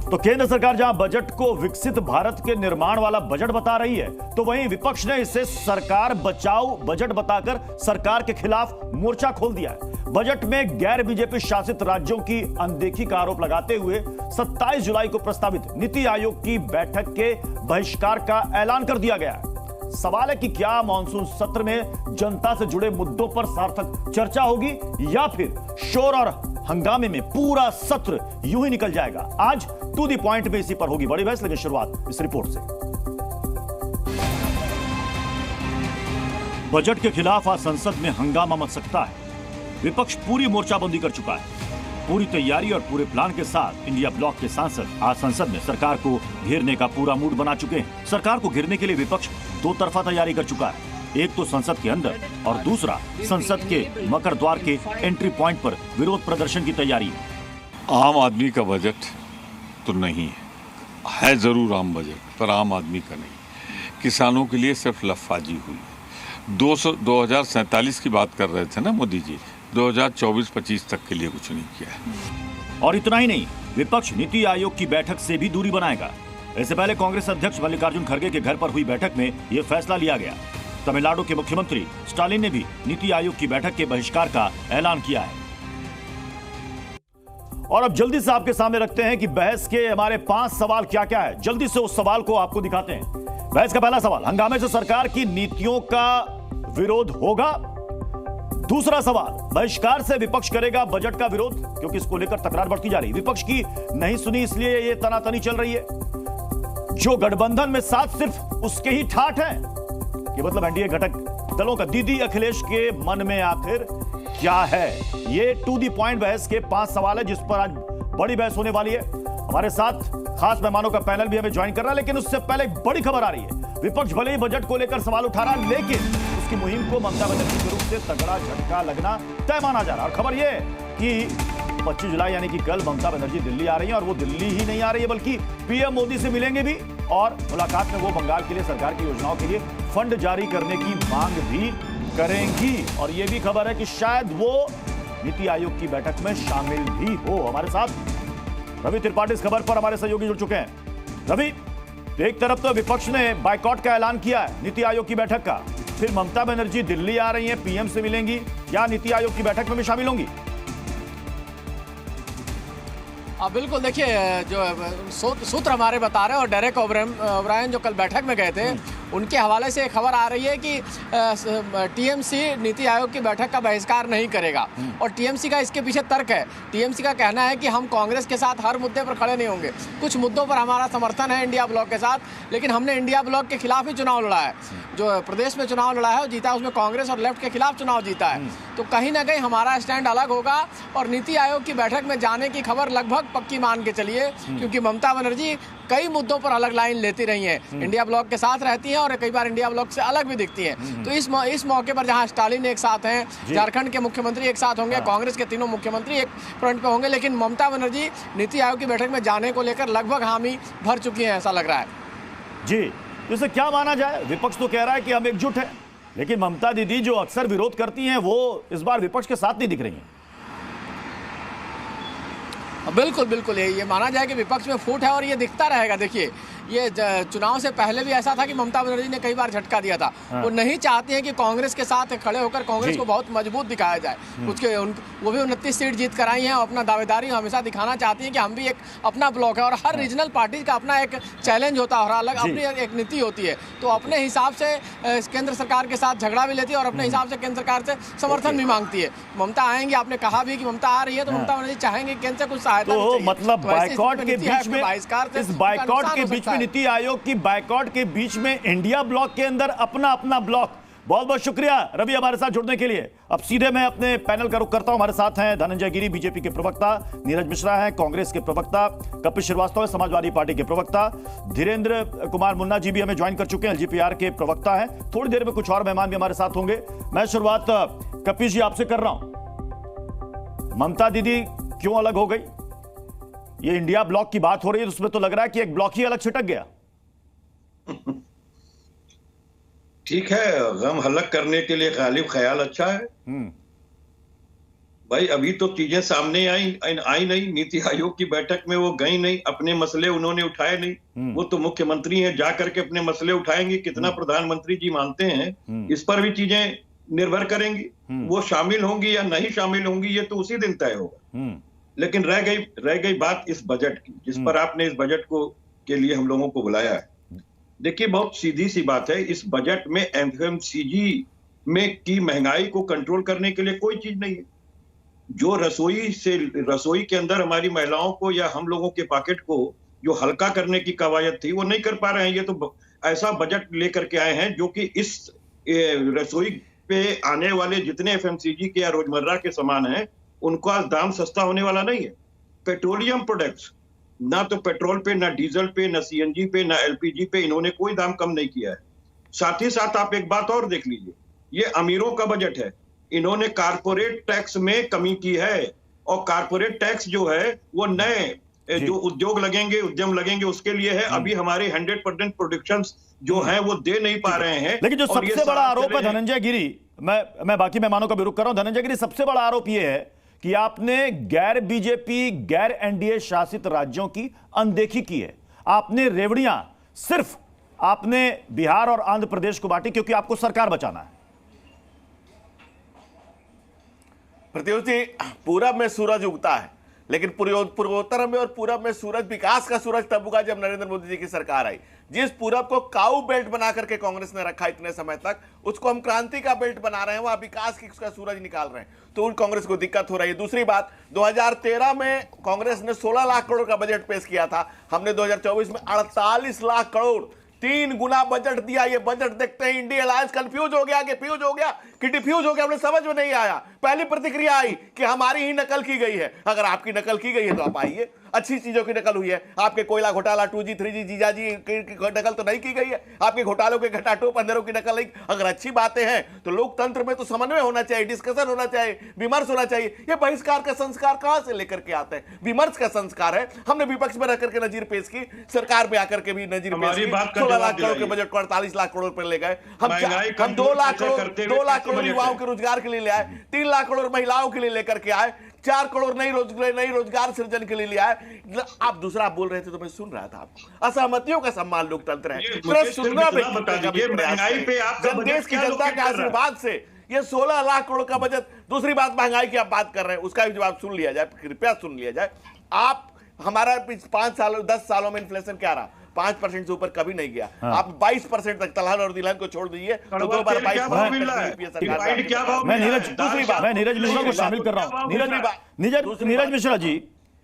तो केंद्र सरकार जहां बजट को विकसित भारत के निर्माण वाला बजट बता रही है, तो वहीं विपक्ष ने इसे सरकार बचाओ बजट बताकर सरकार के खिलाफ मोर्चा खोल दिया है। बजट में गैर बीजेपी शासित राज्यों की अनदेखी का आरोप लगाते हुए 27 जुलाई को प्रस्तावित नीति आयोग की बैठक के बहिष्कार का ऐलान कर दिया गया है। सवाल है कि क्या मानसून सत्र में जनता से जुड़े मुद्दों पर सार्थक चर्चा होगी या फिर शोर और हंगामे में पूरा सत्र यूं ही निकल जाएगा। आज टू द पॉइंट में इसी पर होगी बड़ी बहस, लेकिन शुरुआत इस रिपोर्ट से। बजट के खिलाफ आज संसद में हंगामा मच सकता है। विपक्ष पूरी मोर्चाबंदी कर चुका है। पूरी तैयारी और पूरे प्लान के साथ इंडिया ब्लॉक के सांसद आज संसद में सरकार को घेरने का पूरा मूड बना चुके हैं। सरकार को घेरने के लिए विपक्ष दो तरफा तैयारी कर चुका है। एक तो संसद के अंदर और दूसरा संसद के मकर द्वार के एंट्री पॉइंट पर विरोध प्रदर्शन की तैयारी। आम आदमी का बजट तो नहीं है जरूर आम बजट, पर आम आदमी का नहीं। किसानों के लिए सिर्फ लफाजी हुई। 2047 की बात कर रहे थे ना मोदी जी, 2024-25 तक के लिए कुछ नहीं किया है। और इतना ही नहीं, विपक्ष नीति आयोग की बैठक से भी दूरी बनाएगा। इससे पहले कांग्रेस अध्यक्ष मल्लिकार्जुन खड़गे के घर पर हुई बैठक में यह फैसला लिया गया। तमिलनाडु के मुख्यमंत्री स्टालिन ने भी नीति आयोग की बैठक के बहिष्कार का ऐलान किया है। और अब जल्दी से आपके सामने रखते हैं कि बहस के हमारे 5 सवाल क्या क्या है। जल्दी से उस सवाल को आपको दिखाते हैं। बहस का पहला सवाल, हंगामे से सरकार की नीतियों का विरोध होगा। दूसरा सवाल, बहिष्कार से विपक्ष करेगा बजट का विरोध, क्योंकि इसको लेकर तकरार बढ़ती जा रही है। विपक्ष की नहीं सुनी इसलिए ये तनातनी चल रही है। जो गठबंधन में साथ सिर्फ उसके ही ठाठ है कि मतलब एनडीए घटक दलों का। दीदी अखिलेश के मन में आखिर क्या है? ये टू दी पॉइंट बहस के 5 सवाल है जिस पर आज बड़ी बहस होने वाली है। हमारे साथ खास मेहमानों का पैनल भी हमें ज्वाइन कर रहा है, लेकिन उससे पहले एक बड़ी खबर आ रही है। विपक्ष भले ही बजट को लेकर सवाल उठा रहा है, लेकिन उसकी मुहिम को ममता बनर्जी के रूप से तगड़ा झटका लगना तय माना जा रहा है। और खबर यह कि 25 जुलाई यानी कि कल ममता बनर्जी दिल्ली आ रही है, और वो दिल्ली ही नहीं आ रही है बल्कि पीएम मोदी से मिलेंगे भी, और मुलाकात में वो बंगाल के लिए सरकार की योजनाओं के लिए फंड जारी करने की मांग भी करेंगी। और ये भी खबर है कि शायद वो नीति आयोग की बैठक में शामिल भी हो। हमारे साथ रवि त्रिपाठी इस खबर पर हमारे सहयोगी जुड़ चुके हैं। रवि, एक तरफ तो विपक्ष ने बायकॉट का ऐलान किया है नीति आयोग की बैठक का, फिर ममता बनर्जी दिल्ली आ रही हैं, पीएम से मिलेंगी, या नीति आयोग की बैठक में भी शामिल होंगी? बिल्कुल, देखिए जो सूत्र हमारे बता रहे हैं, और डेरेक ओब्रायन जो कल बैठक में गए थे उनके हवाले से एक खबर आ रही है कि टीएमसी नीति आयोग की बैठक का बहिष्कार नहीं करेगा। और टीएमसी का इसके पीछे तर्क है। टीएमसी का कहना है कि हम कांग्रेस के साथ हर मुद्दे पर खड़े नहीं होंगे। कुछ मुद्दों पर हमारा समर्थन है इंडिया ब्लॉक के साथ, लेकिन हमने इंडिया ब्लॉक के खिलाफ ही चुनाव लड़ा है। जो प्रदेश में चुनाव लड़ा है वो जीता, उसमें कांग्रेस और लेफ्ट के खिलाफ चुनाव जीता है। तो कहीं ना कहीं हमारा स्टैंड अलग होगा। और नीति आयोग की बैठक में जाने की खबर लगभग पक्की मान के चलिए, क्योंकि ममता बनर्जी कई मुद्दों पर अलग लाइन लेती रही हैं। इंडिया ब्लॉक के साथ रहती हैं और कई बार इंडिया ब्लॉक से अलग भी दिखती हैं। तो इस मौके पर जहां स्टालिन एक साथ हैं, झारखंड के मुख्यमंत्री एक साथ होंगे, कांग्रेस के तीनों मुख्यमंत्री एक फ्रंट पे होंगे, लेकिन ममता बनर्जी नीति आयोग की बैठक में जाने को लेकर लगभग हामी भर चुकी हैं, ऐसा लग रहा है। जी, इसे क्या माना जाए? विपक्ष तो कह रहा है कि हम एकजुट हैं, लेकिन ममता दीदी जो अक्सर विरोध करती हैं वो इस बार विपक्ष के साथ नहीं दिख रही हैं। बिल्कुल बिल्कुल, ये माना जाए कि विपक्ष में फूट है और ये दिखता रहेगा। देखिए, ये चुनाव से पहले भी ऐसा था कि ममता बनर्जी ने कई बार झटका दिया था। वो नहीं चाहती हैं कि कांग्रेस के साथ खड़े होकर कांग्रेस को बहुत मजबूत दिखाया जाए। वो भी 29 सीट जीत कर आई हैं और अपना दावेदारी हमेशा दिखाना चाहती हैं कि हम भी एक अपना ब्लॉक है। और हर रीजनल पार्टी का अपना एक चैलेंज होता है और अलग अपनी एक नीति होती है। तो अपने हिसाब से केंद्र सरकार के साथ झगड़ा भी लेती है और अपने हिसाब से केंद्र सरकार से समर्थन भी मांगती है। ममता आएंगी, आपने कहा भी कि ममता आ रही है, तो ममता बनर्जी चाहेंगे केंद्र से कुछ सहायता। तो मतलब बायकॉट के बीच में, इस बायकॉट के बीच में, नीति आयोग की बायकॉट के बीच में इंडिया ब्लॉक के अंदर अपना अपना ब्लॉक। बहुत बहुत शुक्रिया रवि हमारे साथ जुड़ने के लिए। अब सीधे मैं अपने पैनल का रुख करता हूं। हमारे साथ हैं धनंजय गिरी, बीजेपी के प्रवक्ता, नीरज मिश्रा हैं कांग्रेस के प्रवक्ता, कपिल श्रीवास्तव है समाजवादी पार्टी के प्रवक्ता, धीरेन्द्र कुमार मुन्ना जी भी हमें ज्वाइन कर चुके हैं, एलजीपीआर के प्रवक्ता हैं। थोड़ी देर में कुछ और मेहमान भी हमारे साथ होंगे। मैं शुरुआत कपिल जी आपसे कर रहा हूं। ममता दीदी क्यों अलग हो गई? ये इंडिया ब्लॉक की बात हो रही है, उसमें तो लग रहा है कि एक ब्लॉक ही अलग छिटक गया। ठीक है, गम हलक करने के लिए गालिब ख्याल अच्छा है। भाई अभी तो चीजें सामने आई नहीं। नीति आयोग की बैठक में वो गई नहीं, अपने मसले उन्होंने उठाए नहीं। वो तो मुख्यमंत्री हैं, जा करके अपने मसले उठाएंगे। कितना प्रधानमंत्री जी मानते हैं, इस पर भी चीजें निर्भर करेंगी। वो शामिल होंगी या नहीं शामिल होंगी, ये तो उसी दिन तय होगा। लेकिन रह गई बात इस बजट की, जिस पर आपने इस बजट को के लिए हम लोगों को बुलाया है। देखिए, बहुत सीधी सी बात है, इस बजट में एफएमसीजी में की महंगाई को कंट्रोल करने के लिए कोई चीज नहीं है। जो रसोई के अंदर हमारी महिलाओं को या हम लोगों के पॉकेट को जो हल्का करने की कवायद थी, वो नहीं कर पा रहे हैं। ये तो ऐसा बजट लेकर के आए हैं जो कि इस रसोई पे आने वाले जितने एफएमसीजी के या रोजमर्रा के सामान हैं, उनका दाम सस्ता होने वाला नहीं है। पेट्रोलियम प्रोडक्ट्स, ना तो पेट्रोल पे, ना डीजल पे, ना सीएनजी पे, ना एलपीजी पे इन्होंने कोई दाम कम नहीं किया है। साथ ही साथ आप एक बात और देख लीजिए, ये अमीरों का बजट है। इन्होंने कारपोरेट टैक्स में कमी की है, और कारपोरेट टैक्स जो है वो नए जो उद्योग लगेंगे, उद्यम लगेंगे, उसके लिए है। अभी हमारे 100% प्रोडक्शंस जो हैं वो दे नहीं पा रहे हैं। लेकिन जो सबसे बड़ा आरोप है धनंजय गिरी, मैं बाकी मेहमानों का भी रुख कर रहा हूं। धनंजय गिरी, सबसे बड़ा आरोप यह है कि आपने गैर बीजेपी, गैर एनडीए शासित राज्यों की अनदेखी की है। आपने रेवड़ियां सिर्फ आपने बिहार और आंध्र प्रदेश को बांटी क्योंकि आपको सरकार बचाना है। प्रत्युष जी, पूरब में सूरज उगता है, लेकिन पूर्वोत्तर में और पूरब में सूरज, विकास का सूरज तब उगा जब नरेंद्र मोदी जी की सरकार आई। जिस पूरब को काऊ बेल्ट बना करके कांग्रेस ने रखा इतने समय तक, उसको हम क्रांति का बेल्ट बना रहे हैं, वहां विकास की उसका सूरज निकाल रहे हैं, तो उन कांग्रेस को दिक्कत हो रही है। दूसरी बात, 2013 में कांग्रेस ने 16 लाख करोड़ का बजट पेश किया था, हमने 2024 में 48 लाख करोड़, 3 गुना बजट दिया। ये बजट देखते ही इंडिया अलायंस कंफ्यूज हो गया कि फ्यूज हो गया कि डिफ्यूज हो गया, हमें समझ में नहीं आया। पहली प्रतिक्रिया आई कि हमारी ही नकल की गई है। अगर आपकी नकल की गई है तो आप आइए, अच्छी चीजों की नकल हुई है। आपके कोयला घोटाला, 2G 3G जीजाजी की नकल तो नहीं की गई है। आपके घोटालों के घटाटोप अंदरों की नकल नहीं। अगर अच्छी बातें हैं तो लोकतंत्र में तो समन्वय होना चाहिए, डिस्कशन होना चाहिए, विमर्श होना चाहिए। ये बहिष्कार का संस्कार कहां से लेकर के आते हैं? विमर्श का संस्कार है। हमने विपक्ष में रह करके नजीर पेश की, सरकार में आकर के भी नजीर पेश की। 16 लाख करोड़ के बजट को 48 लाख करोड़ पर ले गए। हम 2 लाख करोड़ युवाओं के रोजगार के लिए ले आए, 3 लाख करोड़ महिलाओं के लिए लेकर के आए, 4 करोड़ नई रोजगार सृजन के लिए लिया है। आप दूसरा बोल रहे थे तो मैं सुन रहा था। असहमतियों का सम्मान लोकतंत्र है, सुनना देश की जनता के आशीर्वाद से ये 16 लाख करोड़ का बजट। दूसरी बात, महंगाई की आप बात कर रहे हैं, उसका भी जवाब सुन लिया जाए, कृपया सुन लिया जाए। आप हमारा 10 सालों में इन्फ्लेशन क्या रहा? 5% से ऊपर कभी नहीं गया। आप 22% तक दलहन और तिलहन को छोड़ दीजिए तो 2 बार 22% मैं नीरज मिश्रा को शामिल कर रहा हूं। नीरज मिश्रा जी,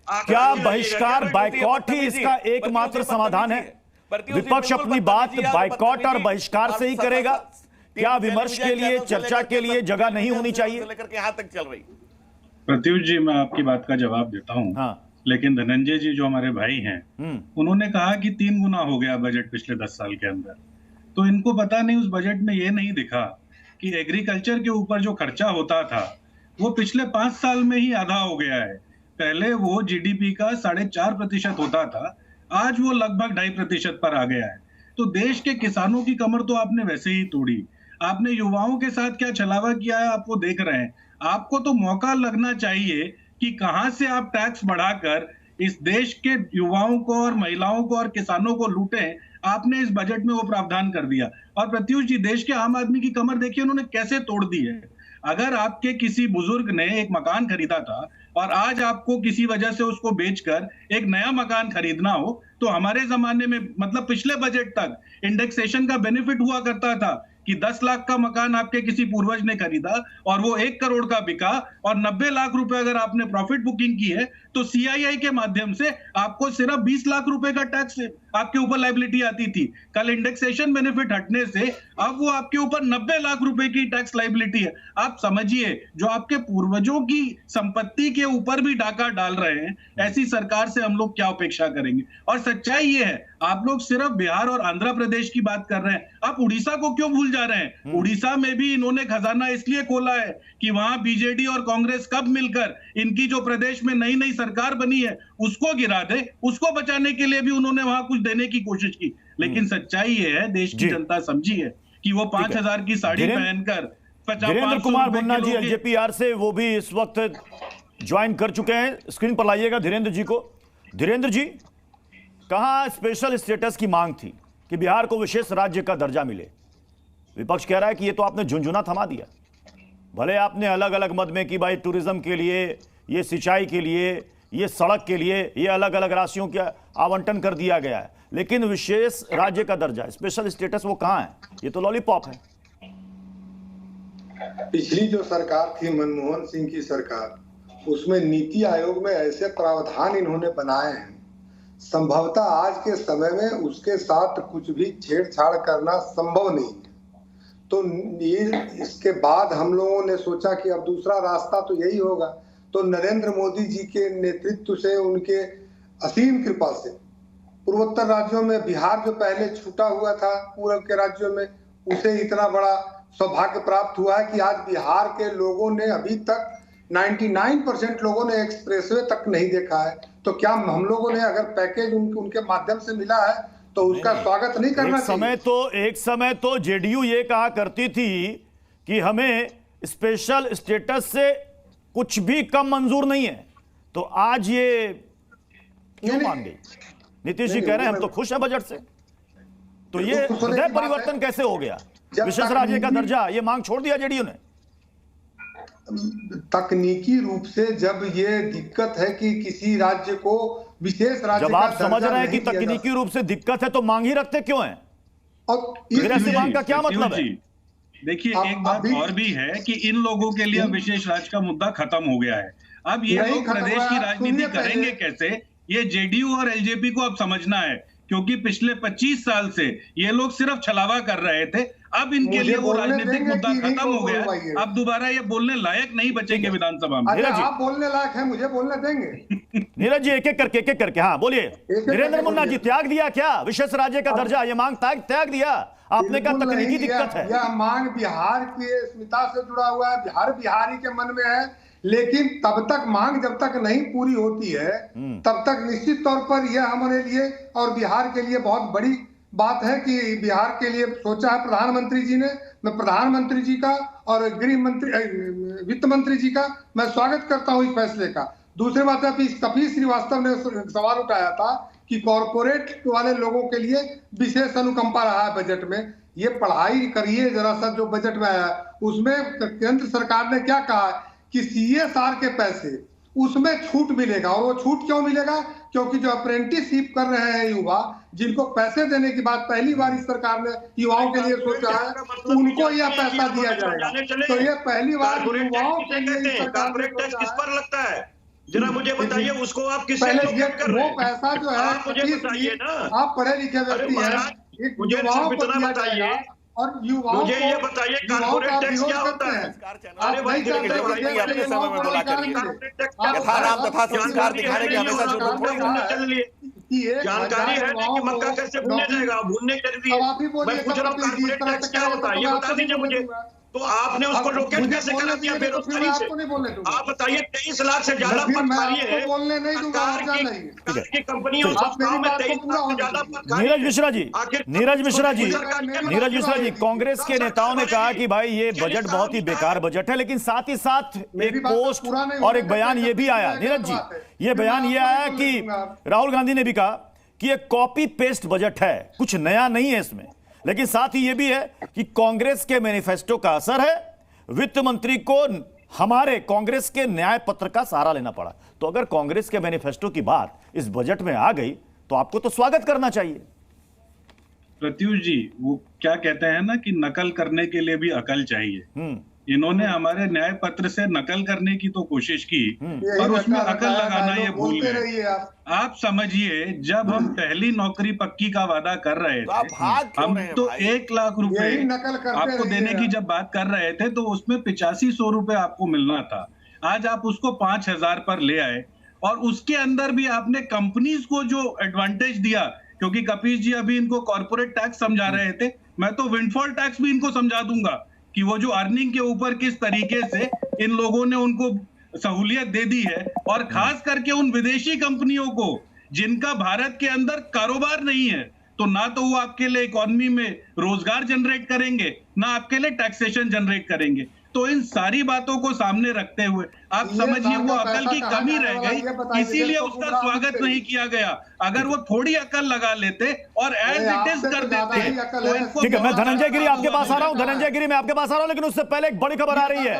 क्या बहिष्कार, बाइकॉट ही इसका एकमात्र समाधान है? विपक्ष अपनी बात बाइकॉट और बहिष्कार से ही करेगा? क्या विमर्श के लिए, चर्चा के लिए जगह नहीं होनी चाहिए? लेकर के यहां तक चल रही। प्रत्युष जी, मैं आपकी बात का जवाब देता हूं। हाँ। लेकिन धनंजय जी जो हमारे भाई हैं, उन्होंने कहा कि 3 गुना हो गया बजट पिछले 10 साल के अंदर। तो इनको पता नहीं, उस बजट में ये नहीं दिखा कि एग्रीकल्चर के ऊपर जो खर्चा होता था वो पिछले 5 साल में ही आधा हो गया है। पहले वो जीडीपी का 4.5% होता था, आज वो लगभग 2.5% पर आ गया है। तो देश के किसानों की कमर तो आपने वैसे ही तोड़ी। आपने युवाओं के साथ क्या छलावा किया है आप वो देख रहे हैं। आपको तो मौका लगना चाहिए कि कहां से आप टैक्स बढ़ाकर इस देश के युवाओं को और महिलाओं को और किसानों को लूटें। आपने इस बजट में वो प्रावधान कर दिया। और प्रत्युष जी, देश के आम आदमी की कमर देखिए उन्होंने कैसे तोड़ दी है। अगर आपके किसी बुजुर्ग ने एक मकान खरीदा था और आज आपको किसी वजह से उसको बेचकर एक नया मकान खरीदना हो, तो हमारे जमाने में, मतलब पिछले बजट तक, इंडेक्सेशन का बेनिफिट हुआ करता था कि 10 लाख का मकान आपके किसी पूर्वज ने खरीदा और वो 1 करोड़ का बिका, और 90 लाख रुपए अगर आपने प्रॉफिट बुकिंग की है तो सीआईआई के माध्यम से आपको सिर्फ 20 लाख रुपए का टैक्स आपके ऊपर लायबिलिटी आती थी। कल इंडेक्सेशन बेनिफिट हटने से अब वो आपके ऊपर 90 लाख रुपए की टैक्स लायबिलिटी है। आप समझिए, जो आपके पूर्वजों की संपत्ति के ऊपर भी डाका डाल रहे हैं, ऐसी सरकार से हम लोग क्या अपेक्षा करेंगे? और सच्चाई ये है, आप लोग सिर्फ बिहार और आंध्र प्रदेश की बात कर रहे हैं, आप उड़ीसा को क्यों भूल जा रहे हैं? उड़ीसा में भी इन्होंने खजाना इसलिए खोला है कि वहां बीजेडी और कांग्रेस कब मिलकर इनकी जो प्रदेश में नई नई सरकार बनी है उसको गिरा दे। उसको बचाने के लिए भी उन्होंने वहां कुछ देने की कोशिश की। लेकिन सच्चाई ये है, देश की जनता समझी है कि वो 5,000 की साड़ी पहनकर धीरेन्द्र कुमार मुन्ना जी एलजेपीआर से, वो भी इस वक्त ज्वाइन कर चुके हैं। स्क्रीन पर लाइएगा धीरेन्द्र जी को। धीरेन्द्र जी, कहां स्पेशल स्टेटस की मांग थी कि बिहार को विशेष राज्य का दर्जा मिले? विपक्ष कह रहा है कि ये तो आपने झुंझुना थमा दिया। भले आपने अलग अलग मद में कि भाई टूरिज्म के लिए, ये सिंचाई के लिए, ये सड़क के लिए, ये अलग अलग राशियों का आवंटन कर दिया गया है, लेकिन विशेष राज्य का दर्जा, स्पेशल स्टेटस, वो कहां है? ये तो लॉलीपॉप है। पिछली जो सरकार थी, मनमोहन सिंह की सरकार, उसमें नीति आयोग में ऐसे प्रावधान इन्होंने बनाए हैं, संभवतः आज के समय में उसके साथ कुछ भी छेड़छाड़ करना संभव नहीं है। तो ये इसके बाद हम लोगों ने सोचा कि अब दूसरा रास्ता तो यही होगा। तो नरेंद्र मोदी जी के नेतृत्व से, उनके असीम कृपा से, पूर्वोत्तर राज्यों में बिहार जो पहले छूटा हुआ था पूर्व के राज्यों में, उसे इतना बड़ा सौभाग्य प्राप्त हुआ है कि आज बिहार के लोगों ने अभी तक 99% लोगों ने एक्सप्रेसवे तक नहीं देखा है। तो क्या हम लोगों ने अगर पैकेज उनके माध्यम से मिला है तो उसका स्वागत नहीं करना चाहिए? एक समय तो जेडीयू ये कहा करती थी कि हमें स्पेशल स्टेटस से कुछ भी कम मंजूर नहीं है, तो आज ये क्यों मान गई? नीतीश जी कह रहे हैं हम तो खुश हैं बजट से, तो ये हृदय परिवर्तन कैसे हो गया? विशेष राज्य का दर्जा, ये मांग छोड़ दिया जेडीयू ने। तकनीकी रूप से जब ये दिक्कत है कि किसी राज्य को विशेष राज्य, जब आप समझ रहे हैं कि तकनीकी रूप से दिक्कत है, तो मांग ही रखते क्यों हैं? और ऐसी मांग का क्या मतलब है? देखिए, एक बात और भी है कि इन लोगों के लिए विशेष राज्य का मुद्दा खत्म हो गया है। अब ये लोग प्रदेश की राजनीति करेंगे कैसे, ये जेडीयू और एलजेपी को अब समझना है, क्योंकि पिछले 25 साल से ये लोग सिर्फ छलावा कर रहे थे। अब इनके लिए वो राजनीतिक मुद्दा खत्म हो गया, अब दोबारा ये बोलने लायक नहीं बचेंगे विधानसभा में। आप बोलने लायक है, मुझे बोलने देंगे? नीरज जी, एक एक करके हाँ बोलिए। धीरेन्द्र मुन्ना जी, त्याग दिया क्या विशेष राज्य का दर्जा? ये मांग त्याग दिया आपने? कहा तकनीकी दिक्कत है। यह मांग बिहार की अस्मिता से जुड़ा हुआ है, हर बिहारी के मन में है, लेकिन तब तक मांग जब तक नहीं पूरी होती है तब तक निश्चित तौर पर यह हमारे लिए और बिहार के लिए बहुत बड़ी बात है कि बिहार के लिए सोचा है प्रधानमंत्री जी ने। मैं प्रधानमंत्री जी का और गृह मंत्री, वित्त मंत्री जी का मैं स्वागत करता हूं इस फैसले का। दूसरी बात है कि कपिल श्रीवास्तव ने सवाल उठाया था कि कॉरपोरेट वाले लोगों के लिए विशेष अनुकंपा रहा है बजट में। ये पढ़ाई करिए जरा सा जो बजट में आया, उसमें केंद्र सरकार ने क्या कहा कि CSR के पैसे उसमें छूट मिलेगा। और वो छूट क्यों मिलेगा? क्योंकि जो अप्रेंटिसशिप कर रहे हैं युवा, जिनको पैसे देने की बात पहली बार इस सरकार ने युवाओं के लिए सोचा है, उनको यह पैसा दिया जाएगा। तो ये पहली बार युवाओं के लिए कॉर्पोरेट टैक्स किस पर लगता है, जरा मुझे बताइए। उसको आप किससे वो पैसा जो है, मुझे बताइए ना, आप पढ़े लिखे व्यक्ति हैं, मुझे बताइए और युवाओं मुझे ये बताइए कॉर्पोरेट टैक्स क्या होता है? अरे भाई, अपने समय में बोला करिए, यथाराम तथा संस्कार दिखाने की हमेशा जरूरत पड़ेगी। जानकारी है कि मक्का कैसे भूनने जाएगा, भूनने के लिए मैं पूछ रहा हूँ कॉर्पोरेट टैक्स क्या होता है, ये बता दीजिए मुझे। तो आपने उसको लोकेट कैसे करा दिया बेरोजगारी से? आप बताइए, 23 लाख से ज्यादा पद खाली है सरकार की कंपनियों में 23 लाख से ज्यादा पद खाली है। नीरज मिश्रा जी, कांग्रेस के नेताओं ने कहा कि भाई ये बजट बहुत ही बेकार बजट है, लेकिन साथ ही साथ एक पोस्ट और एक बयान ये भी आया, नीरज जी, ये बयान ये आया कि राहुल गांधी ने भी कहा कि ये कॉपी पेस्ट बजट है, कुछ नया नहीं है इसमें। लेकिन साथ ही यह भी है कि कांग्रेस के मैनिफेस्टो का असर है, वित्त मंत्री को हमारे कांग्रेस के न्याय पत्र का सहारा लेना पड़ा। तो अगर कांग्रेस के मैनिफेस्टो की बात इस बजट में आ गई तो आपको तो स्वागत करना चाहिए। प्रत्युष जी, वो क्या कहते हैं ना कि नकल करने के लिए भी अकल चाहिए। इन्होंने हमारे न्याय पत्र से नकल करने की तो कोशिश की, पर उसमें अकल लगाना ये भूल गए। आप समझिए, जब हम पहली नौकरी पक्की का वादा कर रहे थे, हम तो 1 लाख रुपए आपको देने की जब बात कर रहे थे, तो उसमें 8500 रुपए आपको मिलना था। आज आप उसको 5000 पर ले आए, और उसके अंदर भी आपने कंपनीज को जो एडवांटेज दिया, क्योंकि कपिल जी अभी इनको कॉर्पोरेट टैक्स समझा रहे थे, मैं तो विंडफॉल टैक्स भी इनको समझा दूंगा कि वो जो अर्निंग के ऊपर किस तरीके से इन लोगों ने उनको सहूलियत दे दी है, और खास करके उन विदेशी कंपनियों को जिनका भारत के अंदर कारोबार नहीं है, तो ना तो वो आपके लिए इकोनॉमी में रोजगार जनरेट करेंगे, ना आपके लिए टैक्सेशन जनरेट करेंगे। तो इन सारी बातों को सामने रखते हुए आप समझिए वो अकल की कमी रह गई, इसीलिए उसका स्वागत नहीं किया गया। अगर वो थोड़ी अकल लगा लेते और एज इट इज कर देते तो इनको। ठीक है, मैं धनंजय गिरी आपके पास आ रहा हूं, धनंजय गिरी मैं आपके पास आ रहा हूं, लेकिन उससे पहले एक बड़ी खबर आ रही है।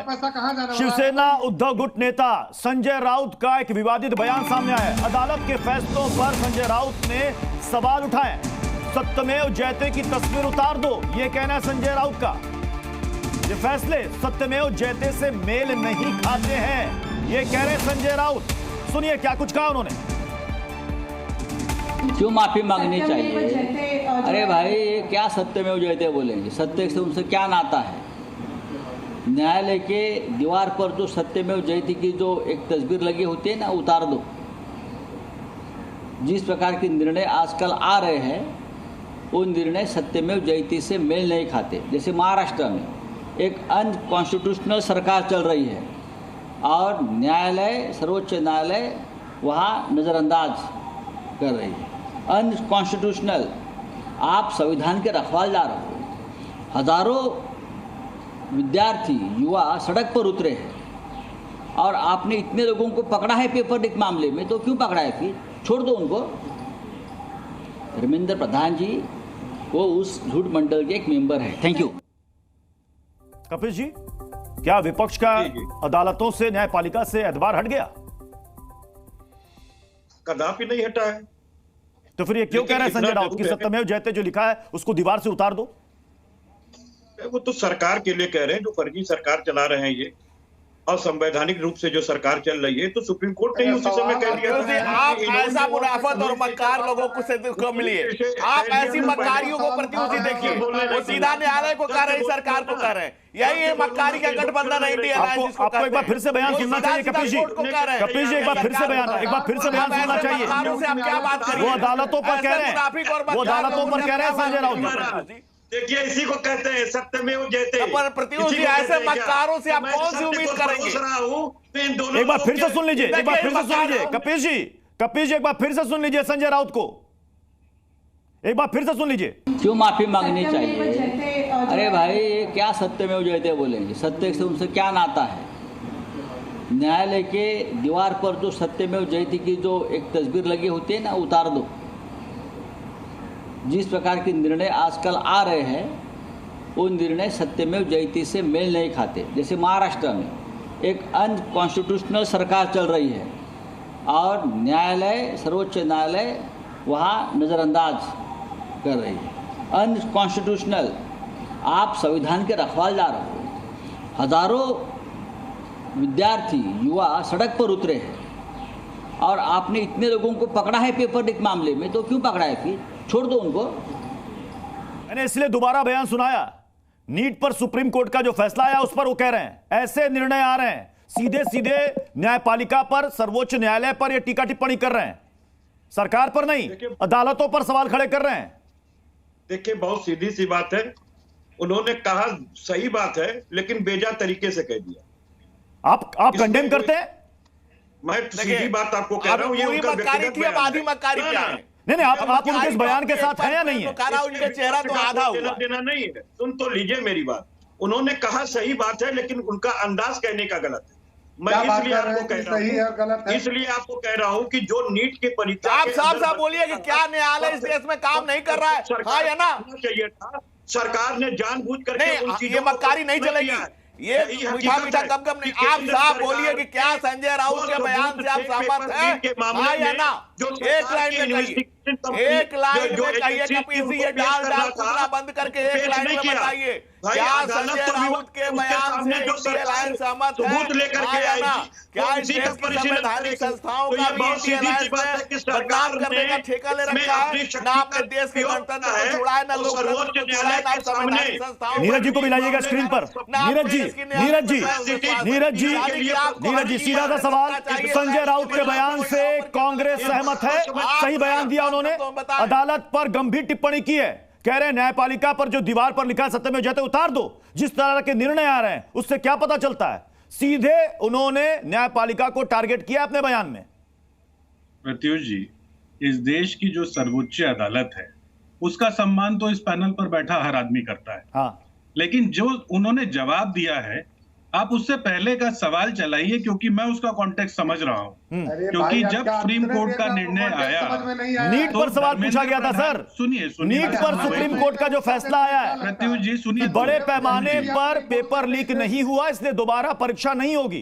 शिवसेना उद्धव गुट नेता संजय राउत का एक विवादित बयान सामने आया है। अदालत के फैसलों पर संजय राउत ने सवाल उठाए। सत्यमेव जयते की तस्वीर उतार दो, यह कहना है संजय राउत का। ये फैसले सत्यमेव जयते से मेल नहीं खाते हैं, ये कह रहे संजय राउत। सुनिए क्या कुछ कहा उन्होंने। क्यों माफी मांगनी चाहिए? अरे भाई ये क्या सत्यमेव जयते बोलेंगे? सत्य से उनसे क्या नाता है? न्यायालय के दीवार पर जो सत्यमेव जयते की जो एक तस्वीर लगी होती है ना, उतार दो। जिस प्रकार के निर्णय आजकल आ रहे हैं वो निर्णय सत्यमेव जयते से मेल नहीं खाते। जैसे महाराष्ट्र में एक अनकॉन्स्टिट्यूशनल सरकार चल रही है और न्यायालय, सर्वोच्च न्यायालय वहाँ नज़रअंदाज कर रही है। अनकॉन्स्टिट्यूशनल, आप संविधान के रखवालदार हो। हजारों विद्यार्थी, युवा सड़क पर उतरे हैं और आपने इतने लोगों को पकड़ा है पेपर लीक मामले में, तो क्यों पकड़ा है? फिर छोड़ दो उनको। धर्मेंद्र प्रधान जी वो उस झूठ मंडल के एक मेंबर है। Thank you. कपिल जी, क्या विपक्ष का अदालतों से, न्यायपालिका से एतबार हट गया? कदापि नहीं हटा है। तो फिर ये क्यों कह रहे हैं संजय राउत कि सत्यमेव जयते जो लिखा है उसको दीवार से उतार दो? वो तो सरकार के लिए कह रहे हैं, जो फर्जी सरकार चला रहे हैं ये, असंवैधानिक रूप से जो सरकार चल रही है, तो सुप्रीम कोर्ट ने उसी समय कह दिया। आप ऐसा मुनाफत और मक्कार लोगों को से मिलिए, आप ऐसी मक्कारियों को प्रत्युषी देखिए। वो सीधा न्यायालय को कह रहे हैं, सरकार को कह रहे हैं। यही है मक्कारी का गठबंधन है इंडिया। आपको एक बार फिर से बयान सुनना चाहिए कपिल जी। कपिल जी एक बार फिर से बयान सुनना चाहिए। आप क्या बात कर रहे हैं? वो अदालतों पर कह रहे हैं संजय राउत। देखिए इसी को कहते हैं सत्यमेव जयते। पर प्रत्युष जी ऐसे मक्कारों से आप कौन सी उम्मीद करेंगे? एक बार फिर से सुन लीजिए, कपिल जी एक बार फिर से सुन लीजिए संजय राउत को, एक बार फिर से सुन लीजिए। क्यों माफी मांगनी चाहिए? अरे भाई ये क्या सत्यमेव जयते बोलेंगे? सत्य से उनसे क्या नाता है? न्यायालय के दीवार पर जो सत्यमेव जयते की जो एक तस्वीर लगी होती है ना, उतार दो। जिस प्रकार के निर्णय आजकल आ रहे हैं वो निर्णय सत्यमेव जयते से मेल नहीं खाते। जैसे महाराष्ट्र में एक अनकॉन्स्टिट्यूशनल सरकार चल रही है और न्यायालय, सर्वोच्च न्यायालय वहाँ नज़रअंदाज कर रही है। अनकॉन्स्टिट्यूशनल, आप संविधान के रखवालदार हो। हजारों विद्यार्थी, युवा सड़क पर उतरे हैं और आपने इतने लोगों को पकड़ा है पेपर लीक मामले में, तो क्यों पकड़ा है? फिर छोड़ दो उनको। मैंने इसलिए दोबारा बयान सुनाया। नीट पर सुप्रीम कोर्ट का जो फैसला आया उस पर वो कह रहे हैं ऐसे निर्णय आ रहे हैं, सीधे सीधे न्यायपालिका पर, सर्वोच्च न्यायालय पर ये टीका टिप्पणी कर रहे हैं, सरकार पर नहीं, अदालतों पर सवाल खड़े कर रहे हैं। देखिए बहुत सीधी सी बात है, उन्होंने कहा सही बात है लेकिन बेजा तरीके से कह दिया। आप कंडेम करते हैं? मैं सीधी बात आपको कह रहा हूं, ये उनका व्यक्तिगत बयान है। आधी मक्कारी क्या है? नहीं, आप उनके इस बयान के साथ हैं या नहीं है? उनका चेहरा तो आधा हुआ। देना नहीं है। सुन तो लीजिए मेरी बात। उन्होंने कहा सही बात है लेकिन उनका अंदाज कहने का गलत है। मैं इसलिए आपको कह रहा हूँ, इसलिए आपको कह रहा हूँ कि जो नीट के परीक्षा, आप साफ बोलिए कि क्या न्यायालय इस देश में काम नहीं कर रहा है? हाँ या ना? चाहिए था, सरकार ने जानबूझकर नहीं, ये मक्कारी नहीं चलेगी, ये मीठा मीठा गम नहीं। आप साफ बोलिए कि क्या संजय राउत के बयान से आप सहमत हैं? हाँ या ना? एक लाइन में कहिए, एक लाइन में कहिए कि ये डाल पूरा बंद करके एक लाइन में बताइए क्या संजय राउत के बयान से इंडियन अलायंस सहमत है? हाँ या ना? क्या इस देश की संवैधानिक संस्थाओं का भी इंडियन अलायंस में बदनाम करने का ठेका ले रखा है? ना अपने देश के गणतंत्र को जुड़ा है, ना लोकतंत्र को जुड़ा है, ना संवैधानिक संस्थाओं। नीरज जी को भी लाइएगा स्क्रीन पर। नीरज जी सीधा सा सवाल, संजय राउत के बयान से कांग्रेस सहमत है? सही बयान दिया उन्होंने, अदालत पर गंभीर टिप्पणी की है, कह रहे हैं न्यायपालिका पर जो दीवार पर लिखा है सत्यमेव जयते उतार दो। जिस तरह के निर्णय आ रहे हैं उससे क्या पता चलता है? सीधे उन्होंने न्यायपालिका को टारगेट किया अपने बयान में। प्रत्युष जी, इस देश की जो सर्वोच्च अदालत है उसका सम्मान तो इस पैनल पर बैठा हर आदमी करता है। हाँ। लेकिन जो उन्होंने जवाब दिया है, आप उससे पहले का सवाल चलाइए, क्योंकि मैं उसका कॉन्टेक्स्ट समझ रहा हूँ। क्योंकि जब सुप्रीम कोर्ट का निर्णय आया, नीट पर सवाल पूछा गया था सर। सुनिए नीट पर सुप्रीम कोर्ट का जो फैसला आया है, प्रत्युष जी सुनिए, बड़े पैमाने पर पेपर लीक नहीं हुआ, इसलिए दोबारा परीक्षा नहीं होगी।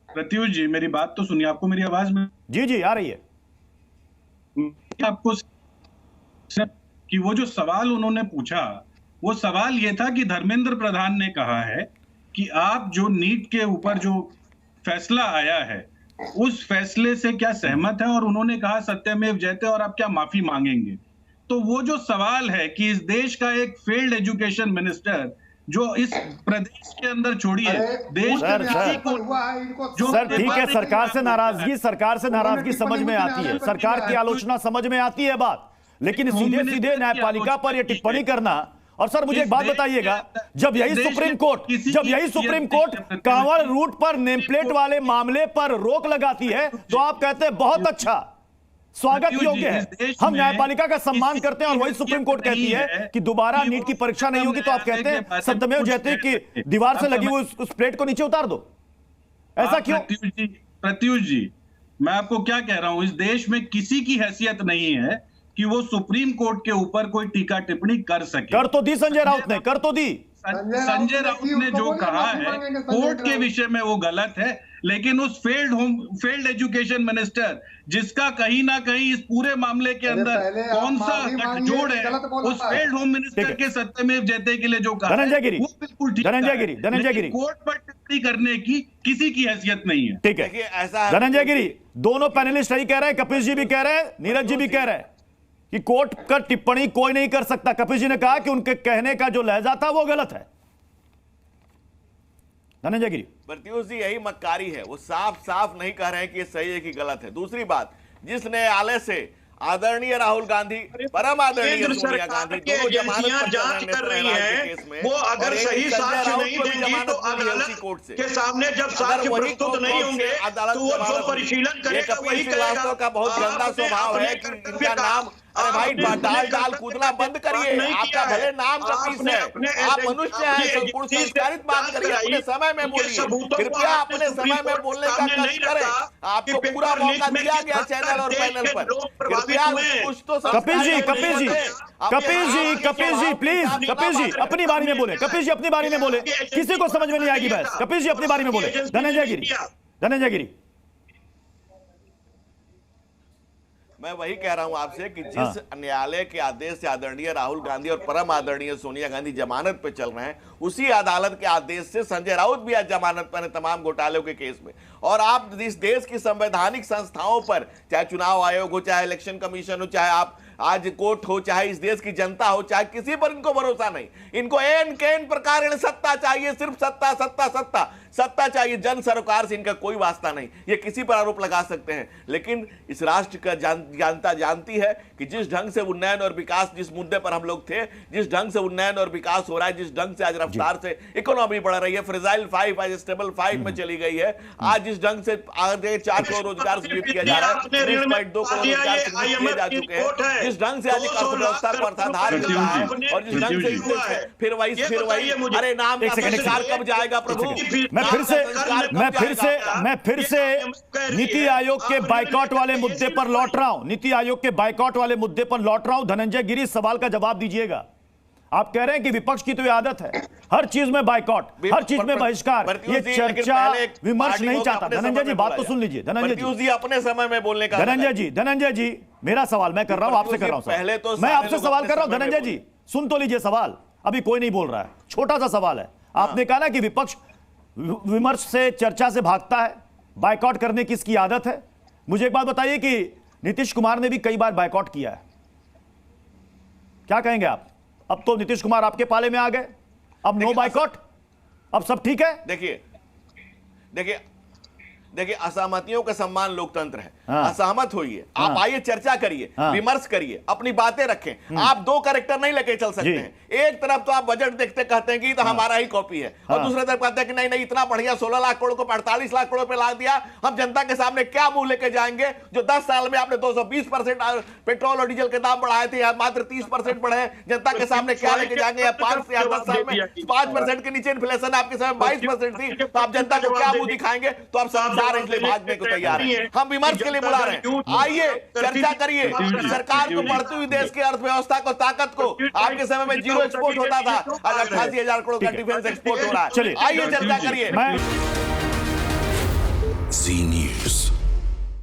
प्रत्युष जी मेरी बात तो सुनिए, आपको मेरी आवाज में जी जी आ रही है। आपको कि वो जो सवाल उन्होंने पूछा, वो सवाल ये था कि धर्मेंद्र प्रधान ने कहा है कि आप जो नीट के ऊपर जो फैसला आया है उस फैसले से क्या सहमत है, और उन्होंने कहा सत्यमेव जयते, और आप क्या माफी मांगेंगे। तो वो जो सवाल है कि इस देश का एक फेल्ड एजुकेशन मिनिस्टर जो इस प्रदेश के अंदर छोड़िए देश सर ठीक है, सरकार से नाराजगी समझ में आती है, सरकार की आलोचना समझ में आती है बात, लेकिन सीधे सीधे न्यायपालिका पर यह टिप्पणी करना। और सर मुझे एक बात बताइएगा, जब यही सुप्रीम कोर्ट कांवड़ रूट पर नेमप्लेट वाले मामले पर रोक लगाती है तो आप कहते हैं बहुत अच्छा, स्वागत योग्य है, हम न्यायपालिका का सम्मान करते हैं, और वही सुप्रीम कोर्ट कहती है कि दोबारा नीट की परीक्षा नहीं होगी तो आप कहते हैं सत्यमेव जयते कि दीवार से लगी हुई उस प्लेट को नीचे उतार दो। ऐसा क्यों? प्रत्युष जी मैं आपको क्या कह रहा हूं, इस देश में किसी की हैसियत नहीं है कि वो सुप्रीम कोर्ट के ऊपर कोई टीका टिप्पणी कर सके। कर तो दी संजय राउत ने, कर तो दी। संजय राउत ने जो कहा है कोर्ट के विषय में वो गलत है, लेकिन उस फेल्ड एजुकेशन मिनिस्टर जिसका कहीं ना कहीं इस पूरे मामले के अंदर कौन सा गठजोड़ है, उस फेल्ड होम मिनिस्टर के सत्यमेव जयते के लिए जो कहा धनंजय गिरी, वो बिल्कुल ठीक है, कोर्ट पर टिप्पणी करने की किसी की हैसियत नहीं है। ठीक है धनंजय गिरी, दोनों पैनलिस्ट यही कह रहे हैं, कपिल जी भी कह रहे हैं, नीरज जी भी कह रहे हैं कि कोर्ट का टिप्पणी कोई नहीं कर सकता। कपिल जी ने कहा कि उनके कहने का जो लहजा था वो गलत है। धनंजय गिरी, प्रत्युष जी यही मक्कारी है, वो साफ साफ नहीं कह रहे हैं कि ये सही है कि गलत है। दूसरी बात, जिस न्यायालय से आदरणीय राहुल गांधी, परम आदरणीय सोनिया गांधी दोनों जमानत जांच कर रही है, वो अगर सही साक्ष्य नहीं देंगी तो अदालत के सामने जब साक्ष्य प्रस्तुत नहीं होंगे तो वो जो परिशीलन करेगा वही करेगा। का बहुत गंदा स्वभाव है कि इनका नाम, अरे भाई डाल कूदना बंद करिए, आपका भले नाम कपीस है, आप मनुष्य हैं, संस्कारित बात करिए, अपने समय में बोलिए, कृपया अपने समय में बोलने का कष्ट करें। आपको पूरा मौका दिया गया चैनल और पैनल पर, कृपया कुछ तो कपिल जी प्लीज, कपिल जी अपनी बारी में बोले, कपिल जी अपनी बारी में बोले, किसी को समझ में नहीं आएगी बहस, कपिल जी अपनी बारी में बोले। धनंजय गिरी, मैं वही कह रहा हूं आपसे कि जिस न्यायालय के आदेश से आदरणीय राहुल गांधी और परम आदरणीय सोनिया गांधी जमानत पे चल रहे हैं, उसी अदालत के आदेश से संजय राउत भी आज जमानत पर है तमाम घोटालों के केस में। और आप इस देश की संवैधानिक संस्थाओं पर, चाहे चुनाव आयोग हो, चाहे इलेक्शन कमीशन हो, चाहे आप आज कोर्ट हो, चाहे इस देश की जनता हो, चाहे किसी पर इनको भरोसा नहीं। इनको एन केन प्रकार सत्ता चाहिए, सिर्फ सत्ता सत्ता सत्ता सत्ता चाहिए, जन सरोकार से इनका कोई वास्ता नहीं। ये किसी पर आरोप लगा सकते हैं, लेकिन इस राष्ट्र का जनता जानती है कि जिस ढंग से उन्नयन और विकास, जिस मुद्दे पर हम लोग थे, जिस ढंग से उन्नयन और विकास हो रहा है, जिस ढंग से आज रफ्तार से इकोनॉमी बढ़ रही है, फ्रेजाइल 5 आज स्टेबल 5 में चली गई है, आज जिस ढंग से आगे 4 करोड़ रोजगार सृजित किया जा रहा है, 3.2 करोड़ रोजगार सृजित किए जा चुके हैं, जिस ढंग से आज अर्थव्यवस्था को अर्थाधार मिल रहा है, और जिस ढंग से फिर वही अरे नाम का सरकार कब जाएगा प्रभु। मैं फिर से नीति आयोग के बाइकॉट वाले मुद्दे पर लौट रहा हूं, नीति आयोग के बाइकॉट वाले मुद्दे पर लौट रहा हूं। धनंजय गिरी, सवाल का जवाब दीजिएगा। आप कह रहे हैं कि विपक्ष की तो ये आदत है, हर चीज में बाइकॉट, हर चीज में बहिष्कार, ये चर्चा विमर्श नहीं चाहता। धनंजय जी बात तो सुन लीजिए, धनंजय जी अपने समय में बोलने का। धनंजय जी मेरा सवाल मैं कर रहा हूं, आपसे कर रहा हूं, पहले तो मैं आपसे सवाल कर रहा हूं। धनंजय जी सुन तो लीजिए सवाल, अभी कोई नहीं बोल रहा है, छोटा सा सवाल है। आपने कहा ना कि विपक्ष विमर्श से, चर्चा से भागता है, बायकॉट करने की इसकी आदत है। मुझे एक बात बताइए कि नीतीश कुमार ने भी कई बार बायकॉट किया है, क्या कहेंगे आप? अब तो नीतीश कुमार आपके पाले में आ गए, अब नो बायकॉट, अब सब ठीक है। देखिए असहमतियों का सम्मान लोकतंत्र है। असहमत होइए, आप आइए चर्चा करिए, विमर्श करिए, अपनी बातें रखें। आप दो कैरेक्टर नहीं लेके चल सकते हैं। एक तरफ तो आप बजट देखते कहते हैं कि तो हमारा ही कॉपी है, और दूसरे तरफ कहते हैं कि नहीं नहीं इतना बढ़िया 16 लाख करोड़ को 48 लाख करोड़ पे ला दिया, हम जनता के सामने क्या मुंह लेके जाएंगे? जो 10 साल में आपने 220% पेट्रोल और डीजल के दाम बढ़ाए थे, या मात्र 30% बढ़े, जनता के सामने क्या लेके जाएंगे? 5 से 10 साल में 5% के नीचे इन्फ्लेशन आपके समय 22% थी, तो आप जनता को क्या मुंह दिखाएंगे? तो आप समझदार हैं, इसलिए भागने को तैयार हैं। हम विमर्श के लिए बुला रहे हैं, आइए चर्चा करिए। सरकार को बढ़ती हुई देश की अर्थव्यवस्था को, ताकत को, आपके समय में जीरो एक्सपोर्ट होता था, आज 88,000 करोड़ का डिफेंस एक्सपोर्ट हो रहा है। आइए चर्चा करिए। Zee News.